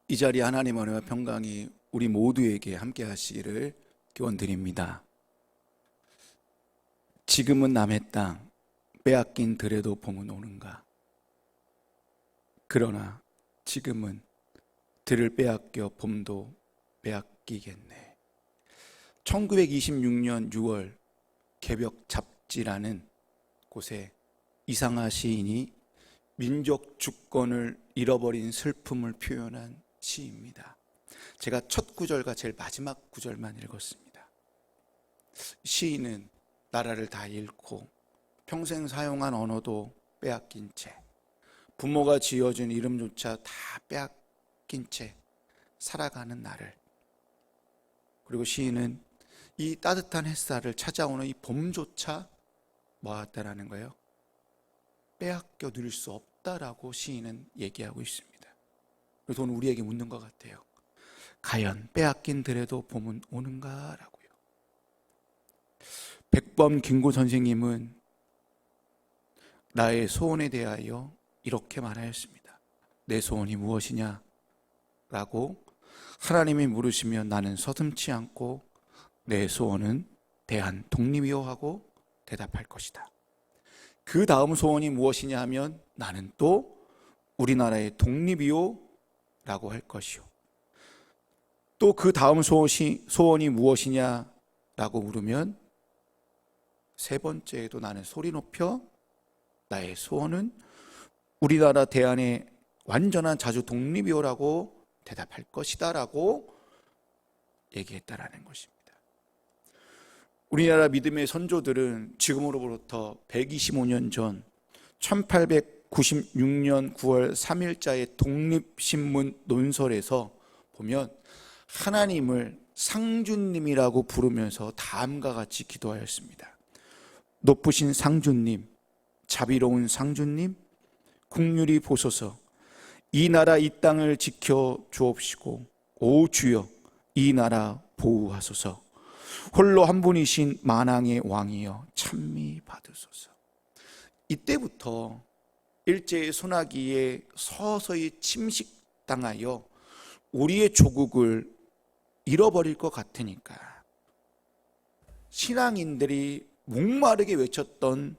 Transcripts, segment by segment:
이 자리에 하나님 은혜와 평강이 우리 모두에게 함께 하시기를 기원드립니다. 지금은 남의 땅 빼앗긴 들에도 봄은 오는가. 그러나 지금은 들을 빼앗겨 봄도 빼앗기겠네. 1926년 6월 개벽 잡지라는 곳에 이상하 시인이 민족 주권을 잃어버린 슬픔을 표현한 시입니다. 제가 첫 구절과 제일 마지막 구절만 읽었습니다. 시인은 나라를 다 잃고 평생 사용한 언어도 빼앗긴 채, 부모가 지어준 이름조차 다 빼앗긴 채 살아가는 나를, 그리고 시인은 이 따뜻한 햇살을 찾아오는 이 봄조차 뭐였다라는 거예요? 빼앗겨 누릴 수 없다라고 시인은 얘기하고 있습니다. 그래서 오늘 우리에게 묻는 것 같아요. 과연 빼앗긴 들에도 봄은 오는가? 라고요. 백범 김구 선생님은 나의 소원에 대하여 이렇게 말하였습니다. 내 소원이 무엇이냐? 라고 하나님이 물으시면 나는 서슴지 않고 내 소원은 대한 독립이요 하고 대답할 것이다. 그 다음 소원이 무엇이냐 하면 나는 또 우리나라의 독립이요 라고 할 것이요. 또 그 다음 소원이 무엇이냐 라고 물으면 세 번째에도 나는 소리 높여 나의 소원은 우리나라 대한의 완전한 자주 독립이요 라고 대답할 것이다 라고 얘기했다라는 것입니다. 우리나라 믿음의 선조들은 지금으로부터 125년 전 1896년 9월 3일자의 독립신문 논설에서 보면 하나님을 상주님이라고 부르면서 다음과 같이 기도하였습니다. 높으신 상주님, 자비로운 상주님, 국률이 보소서. 이 나라 이 땅을 지켜 주옵시고 오 주여 이 나라 보호하소서. 홀로 한 분이신 만왕의 왕이여 찬미 받으소서. 이때부터 일제의 소나기에 서서히 침식당하여 우리의 조국을 잃어버릴 것 같으니까 신앙인들이 목마르게 외쳤던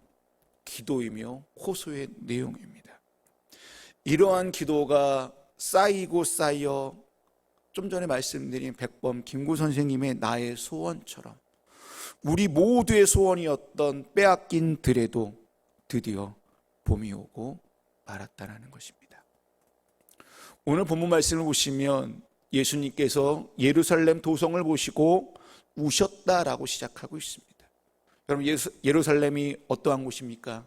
기도이며 호소의 내용입니다. 이러한 기도가 쌓이고 쌓여 좀 전에 말씀드린 백범 김구 선생님의 나의 소원처럼 우리 모두의 소원이었던 빼앗긴 들에도 드디어 봄이 오고 말았다라는 것입니다. 오늘 본문 말씀을 보시면 예수님께서 예루살렘 도성을 보시고 우셨다라고 시작하고 있습니다. 여러분, 예루살렘이 어떠한 곳입니까?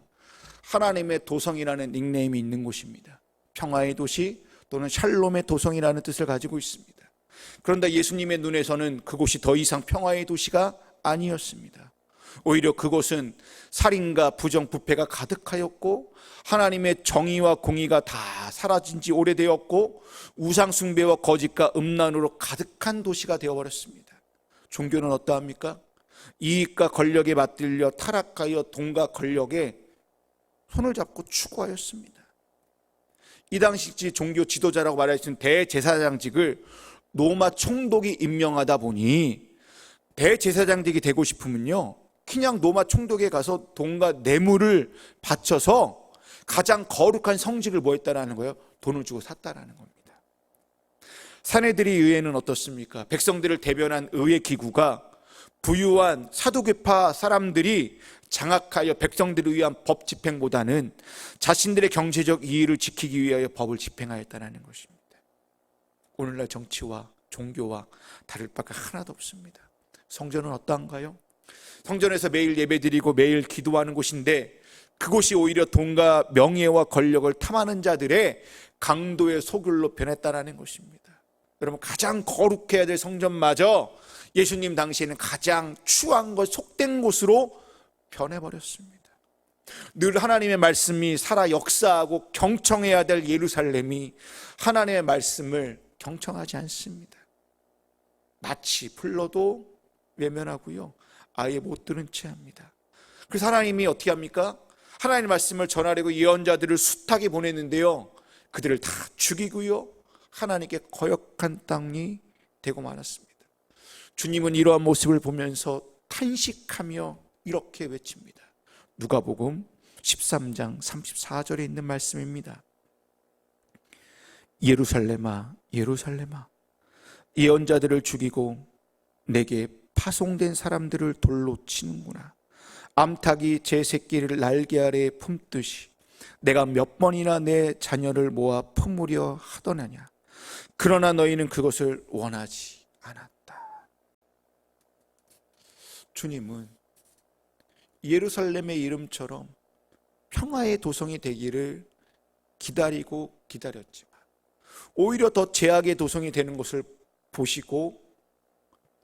하나님의 도성이라는 닉네임이 있는 곳입니다. 평화의 도시 또는 샬롬의 도성이라는 뜻을 가지고 있습니다. 그런데 예수님의 눈에서는 그곳이 더 이상 평화의 도시가 아니었습니다. 오히려 그곳은 살인과 부정, 부패가 가득하였고 하나님의 정의와 공의가 다 사라진 지 오래되었고 우상 숭배와 거짓과 음란으로 가득한 도시가 되어버렸습니다. 종교는 어떠합니까? 이익과 권력에 맞들려 타락하여 돈과 권력에 손을 잡고 추구하였습니다. 이 당시 종교 지도자라고 말할 수 있는 대제사장직을 로마 총독이 임명하다 보니 대제사장직이 되고 싶으면요 그냥 로마 총독에 가서 돈과 뇌물을 바쳐서 가장 거룩한 성직을 뭐 했다라는 거예요? 돈을 주고 샀다라는 겁니다. 사내들이 의회는 어떻습니까? 백성들을 대변한 의회 기구가 부유한 사두개파 사람들이 장악하여 백성들을 위한 법 집행보다는 자신들의 경제적 이익을 지키기 위하여 법을 집행하였다는 것입니다. 오늘날 정치와 종교와 다를 바가 하나도 없습니다. 성전은 어떠한가요? 성전에서 매일 예배드리고 매일 기도하는 곳인데 그곳이 오히려 돈과 명예와 권력을 탐하는 자들의 강도의 소굴로 변했다는 것입니다. 여러분, 가장 거룩해야 될 성전마저 예수님 당시에는 가장 추한 것, 속된 곳으로 변해버렸습니다. 늘 하나님의 말씀이 살아 역사하고 경청해야 될 예루살렘이 하나님의 말씀을 경청하지 않습니다. 마치 불러도 외면하고요, 아예 못 들은 채 합니다. 그래서 하나님이 어떻게 합니까? 하나님의 말씀을 전하려고 예언자들을 숱하게 보냈는데요, 그들을 다 죽이고요, 하나님께 거역한 땅이 되고 말았습니다. 주님은 이러한 모습을 보면서 탄식하며 이렇게 외칩니다. 누가복음 13장 34절에 있는 말씀입니다. 예루살렘아, 예루살렘아, 예언자들을 죽이고 내게 파송된 사람들을 돌로 치는구나. 암탉이 제 새끼를 날개 아래에 품듯이 내가 몇 번이나 내 자녀를 모아 품으려 하더냐냐. 그러나 너희는 그것을 원하지 않았다. 주님은 예루살렘의 이름처럼 평화의 도성이 되기를 기다리고 기다렸지만 오히려 더 죄악의 도성이 되는 것을 보시고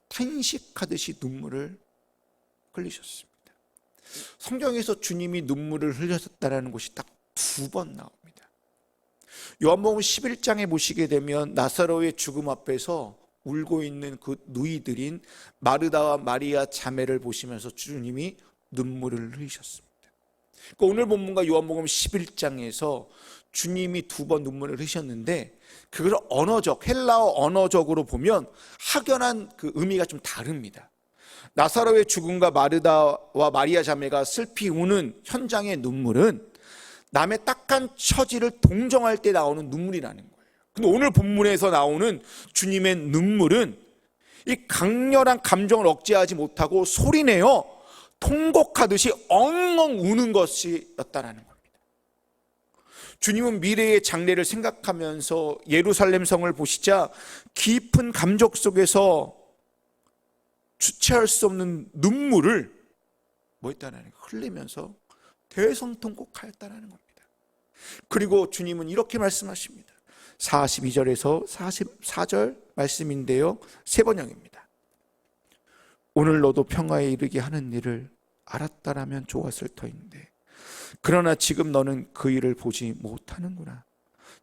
탄식하듯이 눈물을 흘리셨습니다. 성경에서 주님이 눈물을 흘렸다는 것이 딱 2번 나옵니다. 요한복음 11장에 보시게 되면 나사로의 죽음 앞에서 울고 있는 그 누이들인 마르다와 마리아 자매를 보시면서 주님이 눈물을 흘리셨습니다. 그러니까 오늘 본문과 요한복음 11장에서 주님이 2번 눈물을 흘리셨는데 그걸 언어적, 헬라어 언어적으로 보면 확연한 그 의미가 좀 다릅니다. 나사로의 죽음과 마르다와 마리아 자매가 슬피 우는 현장의 눈물은 남의 딱한 처지를 동정할 때 나오는 눈물이라는 거예요. 근데 오늘 본문에서 나오는 주님의 눈물은 이 강렬한 감정을 억제하지 못하고 소리내어 통곡하듯이 엉엉 우는 것이었다라는 겁니다. 주님은 미래의 장래를 생각하면서 예루살렘 성을 보시자 깊은 감정 속에서 주체할 수 없는 눈물을 흘리면서 대성통곡하였다는 겁니다. 그리고 주님은 이렇게 말씀하십니다. 42절에서 44절 말씀인데요, 3번역입니다. 오늘 너도 평화에 이르게 하는 일을 알았다라면 좋았을 터인데 그러나 지금 너는 그 일을 보지 못하는구나.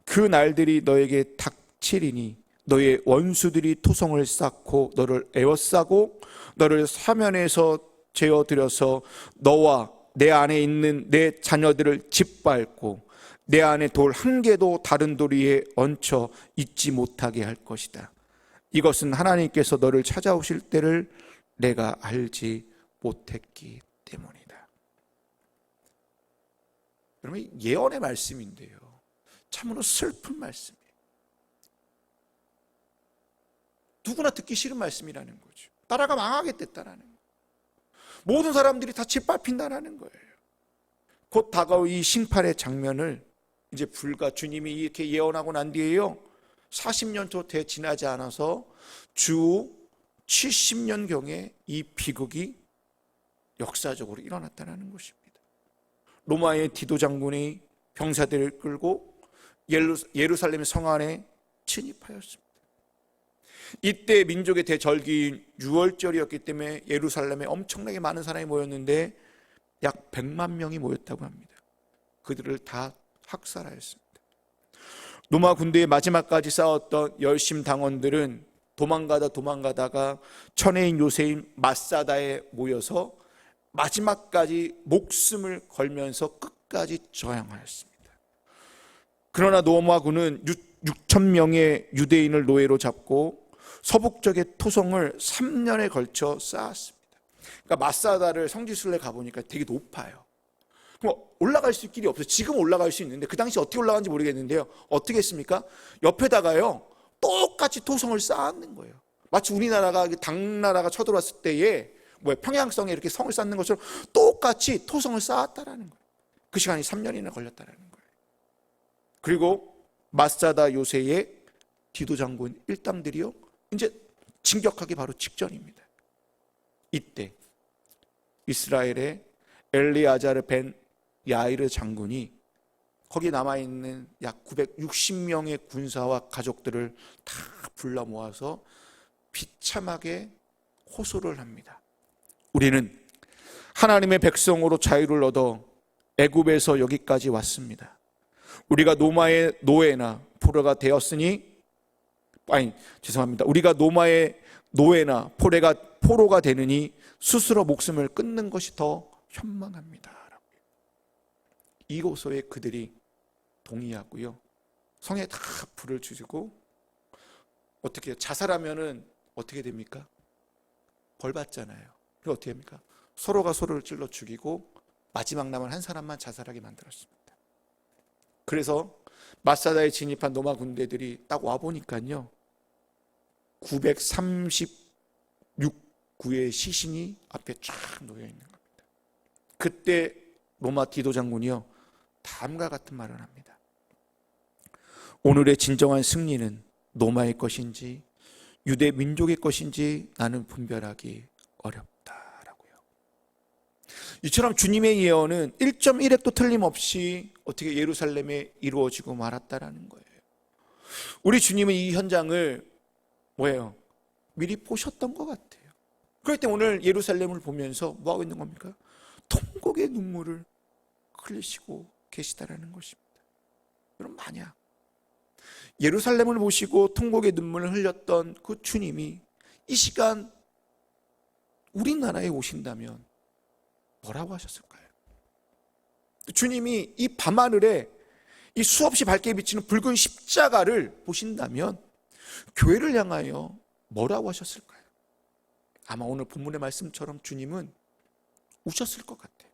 그 날들이 너에게 닥치리니 너의 원수들이 토성을 쌓고 너를 에워싸고 너를 사면에서 제어들여서 너와 내 안에 있는 내 자녀들을 짓밟고 내 안에 돌 한 개도 다른 돌 위에 얹혀 있지 못하게 할 것이다. 이것은 하나님께서 너를 찾아오실 때를 내가 알지 못했기 때문이다. 여러분, 예언의 말씀인데요, 참으로 슬픈 말씀이에요. 누구나 듣기 싫은 말씀이라는 거죠. 나라가 망하겠다라는 거예요. 모든 사람들이 다 짓밟힌다라는 거예요. 곧 다가올 이 심판의 장면을 이제 불과 주님이 이렇게 예언하고 난 뒤에요, 40년도 돼 지나지 않아서 주 70년경에 이 비극이 역사적으로 일어났다는 것입니다. 로마의 디도 장군이 병사들을 끌고 예루살렘 성 안에 진입하였습니다. 이때 민족의 대절기인 6월절이었기 때문에 예루살렘에 엄청나게 많은 사람이 모였는데 약 100만 명이 모였다고 합니다. 그들을 다 학살하였습니다. 로마 군대의 마지막까지 싸웠던 열심 당원들은 도망가다가 천혜인 요새인 마사다에 모여서 마지막까지 목숨을 걸면서 끝까지 저항하였습니다. 그러나 로마군은 6천 명의 유대인을 노예로 잡고 서북쪽의 토성을 3년에 걸쳐 쌓았습니다. 그러니까 마사다를 성지순례 가보니까 되게 높아요. 그럼 올라갈 수 있는 길이 없어요. 지금 올라갈 수 있는데 그 당시 어떻게 올라가는지 모르겠는데요, 어떻게 했습니까? 옆에다가요 똑같이 토성을 쌓는 거예요. 마치 우리나라가 당나라가 쳐들어왔을 때에 평양성에 이렇게 성을 쌓는 것처럼 똑같이 토성을 쌓았다라는 거예요. 그 시간이 3년이나 걸렸다라는 거예요. 그리고 마사다 요새의 디도 장군 일당들이요, 이제 진격하기 바로 직전입니다. 이때 이스라엘의 엘리아자르 벤 야이르 장군이 거기 남아있는 약 960명의 군사와 가족들을 다 불러 모아서 비참하게 호소를 합니다. 우리는 하나님의 백성으로 자유를 얻어 애굽에서 여기까지 왔습니다. 우리가 로마의 노예나 포로가 되었으니 우리가 로마의 노예나 포로가 되느니 스스로 목숨을 끊는 것이 더 현명합니다. 이 고소에 그들이 동의하고요, 성에 다 불을 주고 어떻게 자살하면은 어떻게 됩니까? 벌 받잖아요. 그리고 어떻게 합니까? 서로가 서로를 찔러 죽이고 마지막 남은 한 사람만 자살하게 만들었습니다. 그래서 마사다에 진입한 로마 군대들이 딱 와보니까요, 936구의 시신이 앞에 쫙 놓여 있는 겁니다. 그때 로마 디도 장군이요, 다음과 같은 말을 합니다. 오늘의 진정한 승리는 로마의 것인지 유대 민족의 것인지 나는 분별하기 어렵다라고요. 이처럼 주님의 예언은 1.1획도 틀림없이 어떻게 예루살렘에 이루어지고 말았다라는 거예요. 우리 주님은 이 현장을 뭐예요? 미리 보셨던 것 같아요. 그럴 때 오늘 예루살렘을 보면서 뭐 하고 있는 겁니까? 통곡의 눈물을 흘리시고 계시다라는 것입니다. 여러분, 만약 예루살렘을 보시고 통곡의 눈물을 흘렸던 그 주님이 이 시간 우리나라에 오신다면 뭐라고 하셨을까요? 주님이 이 밤하늘에 이 수없이 밝게 비치는 붉은 십자가를 보신다면 교회를 향하여 뭐라고 하셨을까요? 아마 오늘 본문의 말씀처럼 주님은 우셨을 것 같아요.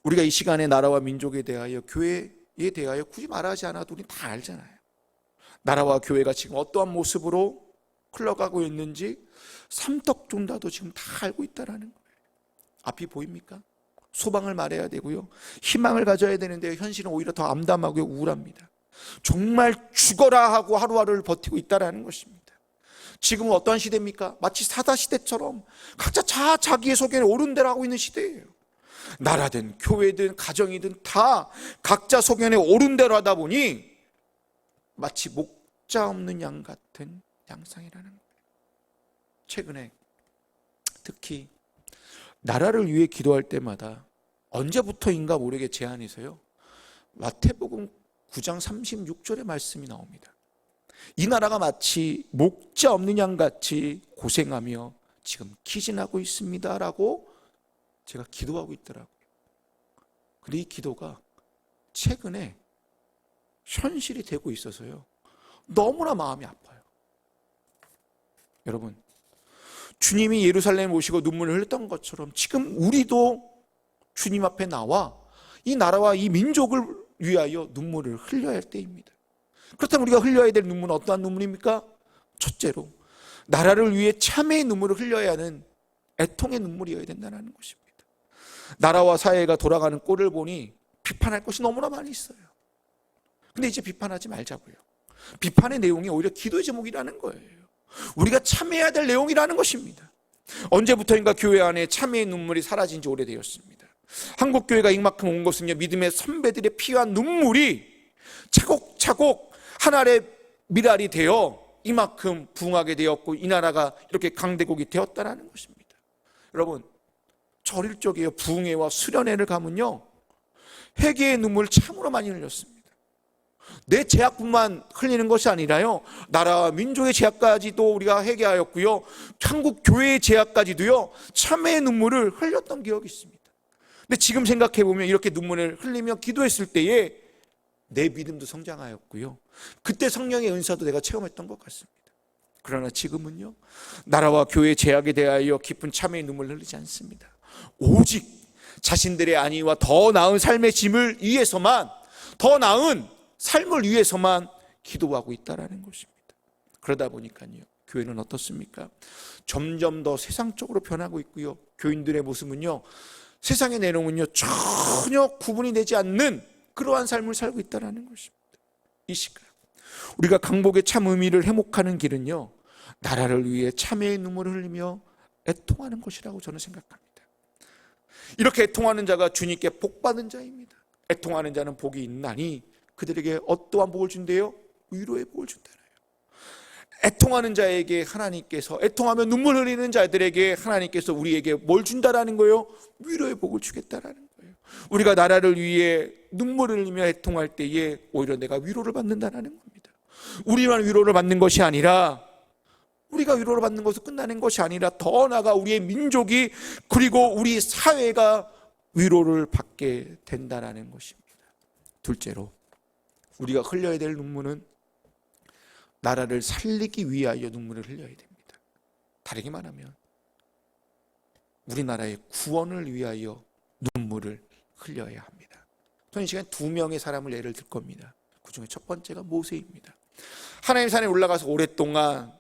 우리가 이 시간에 나라와 민족에 대하여, 교회에 대하여 굳이 말하지 않아도 우리 다 알잖아요. 나라와 교회가 지금 어떠한 모습으로 흘러가고 있는지 삼덕존다도 지금 다 알고 있다는 거예요. 앞이 보입니까? 소망을 말해야 되고요, 희망을 가져야 되는데 현실은 오히려 더 암담하고 우울합니다. 정말 죽어라 하고 하루하루를 버티고 있다는 것입니다. 지금은 어떠한 시대입니까? 마치 사다시대처럼 각자 자기의 소견에 옳은 대로 하고 있는 시대예요. 나라든 교회든 가정이든 다 각자 소견에 옳은 대로 하다 보니 마치 목자 없는 양 같은 양상이라는 거예요. 최근에 특히 나라를 위해 기도할 때마다 언제부터인가 모르게 제안해서요, 마태복음 9장 36절의 말씀이 나옵니다. 이 나라가 마치 목자 없는 양같이 고생하며 지금 기진하고 있습니다 라고 제가 기도하고 있더라고요. 근데 이 기도가 최근에 현실이 되고 있어서요, 너무나 마음이 아파요. 여러분, 주님이 예루살렘에 오시고 눈물을 흘렸던 것처럼 지금 우리도 주님 앞에 나와 이 나라와 이 민족을 위하여 눈물을 흘려야 할 때입니다. 그렇다면 우리가 흘려야 될 눈물은 어떠한 눈물입니까? 첫째로 나라를 위해 참회의 눈물을 흘려야 하는 애통의 눈물이어야 된다는 것입니다. 나라와 사회가 돌아가는 꼴을 보니 비판할 것이 너무나 많이 있어요. 근데 이제 비판하지 말자고요. 비판의 내용이 오히려 기도의 제목이라는 거예요. 우리가 참회해야 될 내용이라는 것입니다. 언제부터인가 교회 안에 참회의 눈물이 사라진 지 오래되었습니다. 한국교회가 이만큼 온 것은요, 믿음의 선배들의 피와 눈물이 차곡차곡 한 알의 밀알이 되어 이만큼 부흥하게 되었고 이 나라가 이렇게 강대국이 되었다는 것입니다. 여러분, 저 어릴 적에요, 부흥회와 수련회를 가면요, 회개의 눈물 참으로 많이 흘렸습니다. 내 죄악뿐만 흘리는 것이 아니라요, 나라와 민족의 죄악까지도 우리가 회개하였고요, 한국 교회의 죄악까지도요, 참회의 눈물을 흘렸던 기억이 있습니다. 근데 지금 생각해 보면 이렇게 눈물을 흘리며 기도했을 때에 내 믿음도 성장하였고요, 그때 성령의 은사도 내가 체험했던 것 같습니다. 그러나 지금은요, 나라와 교회의 죄악에 대하여 깊은 참회의 눈물을 흘리지 않습니다. 오직 자신들의 안위와 더 나은 삶의 짐을 위해서만, 더 나은 삶을 위해서만 기도하고 있다는 것입니다. 그러다 보니까요, 교회는 어떻습니까? 점점 더 세상적으로 변하고 있고요, 교인들의 모습은요, 세상의 내용은요 전혀 구분이 되지 않는 그러한 삶을 살고 있다는 것입니다. 이 시간 우리가 강복의 참 의미를 해목하는 길은요, 나라를 위해 참회의 눈물을 흘리며 애통하는 것이라고 저는 생각합니다. 이렇게 애통하는 자가 주님께 복받은 자입니다. 애통하는 자는 복이 있나니 그들에게 어떠한 복을 준대요? 위로의 복을 준다네요. 애통하는 자에게 하나님께서, 애통하며 눈물 흘리는 자들에게 하나님께서 우리에게 뭘 준다라는 거예요? 위로의 복을 주겠다라는 거예요. 우리가 나라를 위해 눈물을 흘리며 애통할 때에 오히려 내가 위로를 받는다라는 겁니다. 우리만 위로를 받는 것이 아니라, 우리가 위로를 받는 것으로 끝나는 것이 아니라 더 나아가 우리의 민족이, 그리고 우리 사회가 위로를 받게 된다라는 것입니다. 둘째로 우리가 흘려야 될 눈물은 나라를 살리기 위하여 눈물을 흘려야 됩니다. 다르게 말하면 우리나라의 구원을 위하여 눈물을 흘려야 합니다. 저는 이 시간 두 명의 사람을 예를 들 겁니다. 그 중에 첫 번째가 모세입니다. 하나님 산에 올라가서 오랫동안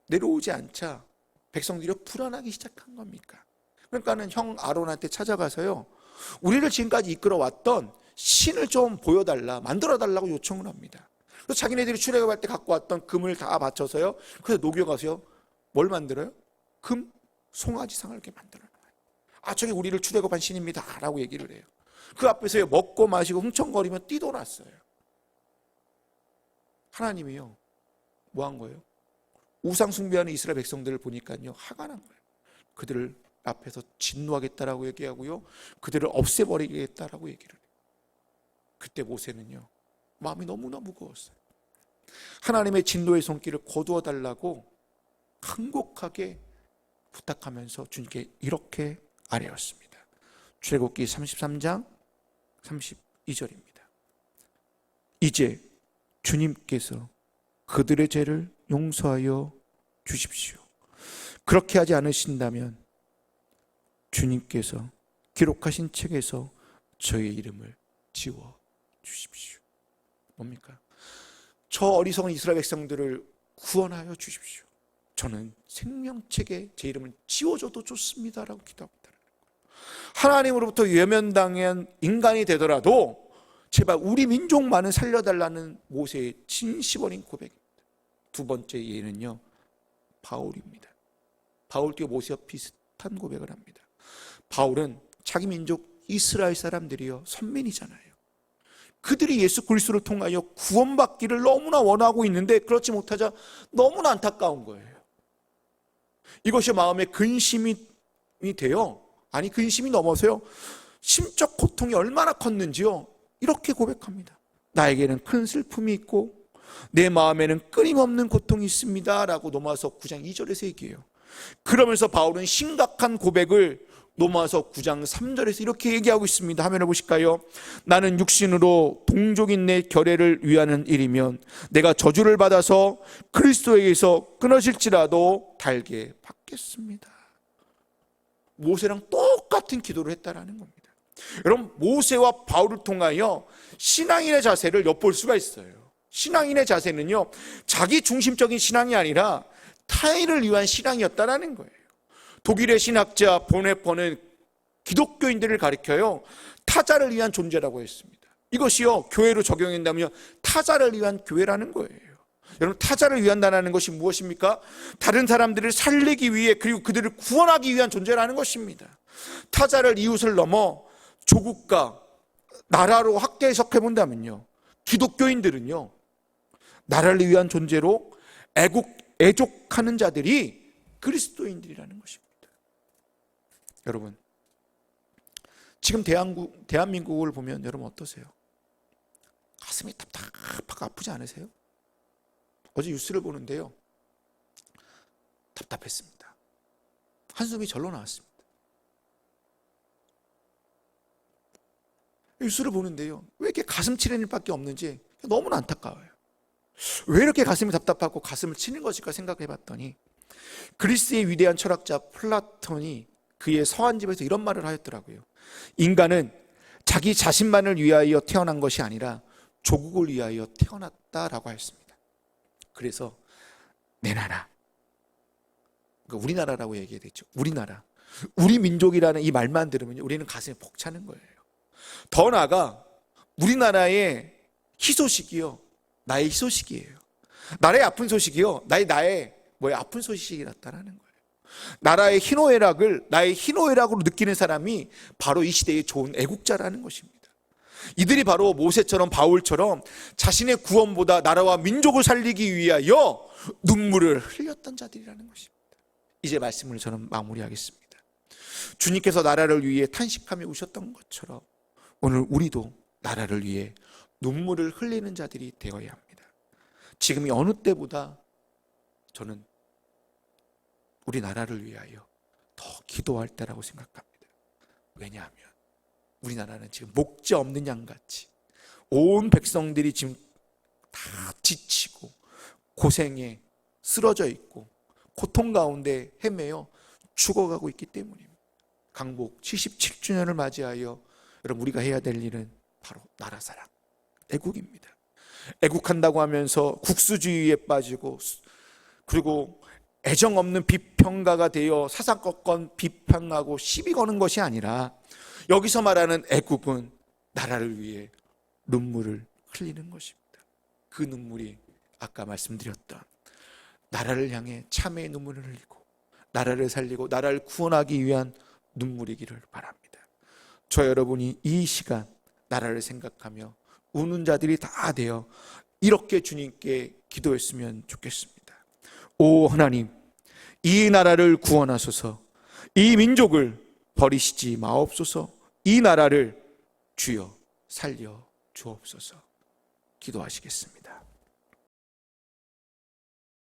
내려오지 않자 백성들이 불안하기 시작한 겁니까? 그러니까는 형 아론한테 찾아가서요, 우리를 지금까지 이끌어왔던 신을 좀 보여달라, 만들어달라고 요청을 합니다. 그래서 자기네들이 출애굽할 때 갖고 왔던 금을 다 바쳐서요, 그래서 녹여가서요, 뭘 만들어요? 금 송아지상을 이렇게 만들어요. 아, 저게 우리를 출애굽한 신입니다 라고 얘기를 해요. 그 앞에서 먹고 마시고 흥청거리며 뛰돌았어요. 하나님이요, 뭐 한 거예요? 우상 숭배하는 이스라엘 백성들을 보니까요, 화가 난 거예요. 그들을 앞에서 진노하겠다라고 얘기하고요, 그들을 없애버리겠다라고 얘기를 해요. 그때 모세는요, 마음이 너무나 무거웠어요. 하나님의 진노의 손길을 거두어 달라고 간곡하게 부탁하면서 주님께 이렇게 아뢰었습니다. 출애굽기 33장 32절입니다. 이제 주님께서 그들의 죄를 용서하여 주십시오. 그렇게 하지 않으신다면 주님께서 기록하신 책에서 저의 이름을 지워 주십시오. 뭡니까? 저 어리석은 이스라엘 백성들을 구원하여 주십시오. 저는 생명책에 제 이름을 지워줘도 좋습니다라고 기도합니다. 하나님으로부터 외면당한 인간이 되더라도 제발 우리 민족만은 살려달라는 모세의 진심 어린 고백입니다. 두 번째 예는요, 바울입니다. 바울도 모세와 비슷한 고백을 합니다. 바울은 자기 민족 이스라엘 사람들이요, 선민이잖아요. 그들이 예수 그리스도를 통하여 구원받기를 너무나 원하고 있는데 그렇지 못하자 너무나 안타까운 거예요. 이것이 마음에 근심이 돼요. 아니, 근심이 넘어서요, 심적 고통이 얼마나 컸는지요, 이렇게 고백합니다. 나에게는 큰 슬픔이 있고 내 마음에는 끊임없는 고통이 있습니다 라고 로마서 9장 2절에서 얘기해요. 그러면서 바울은 심각한 고백을 로마서 9장 3절에서 이렇게 얘기하고 있습니다. 화면을 보실까요? 나는 육신으로 동족인 내 결례를 위하는 일이면 내가 저주를 받아서 그리스도에게서 끊어질지라도 달게 받겠습니다. 모세랑 똑같은 기도를 했다라는 겁니다. 여러분, 모세와 바울을 통하여 신앙인의 자세를 엿볼 수가 있어요. 신앙인의 자세는요, 자기 중심적인 신앙이 아니라 타인을 위한 신앙이었다라는 거예요. 독일의 신학자 보네퍼는 기독교인들을 가리켜요, 타자를 위한 존재라고 했습니다. 이것이요, 교회로 적용한다면 타자를 위한 교회라는 거예요. 여러분, 타자를 위한다는 것이 무엇입니까? 다른 사람들을 살리기 위해, 그리고 그들을 구원하기 위한 존재라는 것입니다. 타자를 이웃을 넘어 조국과 나라로 확대 해석해 본다면요, 기독교인들은요, 나라를 위한 존재로 애족하는 자들이 그리스도인들이라는 것입니다. 여러분, 지금 대한민국을 보면 여러분 어떠세요? 가슴이 답답하고 아프지 않으세요? 어제 뉴스를 보는데요, 답답했습니다. 한숨이 절로 나왔습니다. 뉴스를 보는데요, 왜 이렇게 가슴 치는 일밖에 없는지 너무나 안타까워요. 왜 이렇게 가슴이 답답하고 가슴을 치는 것일까 생각해 봤더니, 그리스의 위대한 철학자 플라톤이 그의 서한집에서 이런 말을 하였더라고요. 인간은 자기 자신만을 위하여 태어난 것이 아니라 조국을 위하여 태어났다라고 하였습니다. 그래서 내 나라, 그러니까 우리나라라고 얘기해야 되죠. 우리나라, 우리 민족이라는 이 말만 들으면 우리는 가슴이 벅차는 거예요. 더 나아가 우리나라의 희소식이요, 나의 희소식이에요. 나라의 아픈 소식이요, 나의 아픈 소식이 났다라는 거예요. 나라의 희노애락을 나의 희노애락으로 느끼는 사람이 바로 이 시대의 좋은 애국자라는 것입니다. 이들이 바로 모세처럼 바울처럼 자신의 구원보다 나라와 민족을 살리기 위하여 눈물을 흘렸던 자들이라는 것입니다. 이제 말씀을 저는 마무리하겠습니다. 주님께서 나라를 위해 탄식하며 우셨던 것처럼 오늘 우리도 나라를 위해 눈물을 흘리는 자들이 되어야 합니다. 지금이 어느 때보다 저는 우리 나라를 위하여 더 기도할 때라고 생각합니다. 왜냐하면 우리나라는 지금 목자 없는 양같이 온 백성들이 지금 다 지치고 고생에 쓰러져 있고 고통 가운데 헤매어 죽어가고 있기 때문입니다. 강복 77주년을 맞이하여 여러분 우리가 해야 될 일은 바로 나라사랑, 애국입니다. 애국한다고 하면서 국수주의에 빠지고 그리고 애정 없는 비평가가 되어 사사건건 비판하고 시비 거는 것이 아니라 여기서 말하는 애국은 나라를 위해 눈물을 흘리는 것입니다. 그 눈물이 아까 말씀드렸던 나라를 향해 참회의 눈물을 흘리고 나라를 살리고 나라를 구원하기 위한 눈물이기를 바랍니다. 저 여러분이 이 시간 나라를 생각하며 우는 자들이 다 되어 이렇게 주님께 기도했으면 좋겠습니다. 오 하나님, 이 나라를 구원하소서. 이 민족을 버리시지 마옵소서. 이 나라를 주여 살려 주옵소서. 기도하시겠습니다.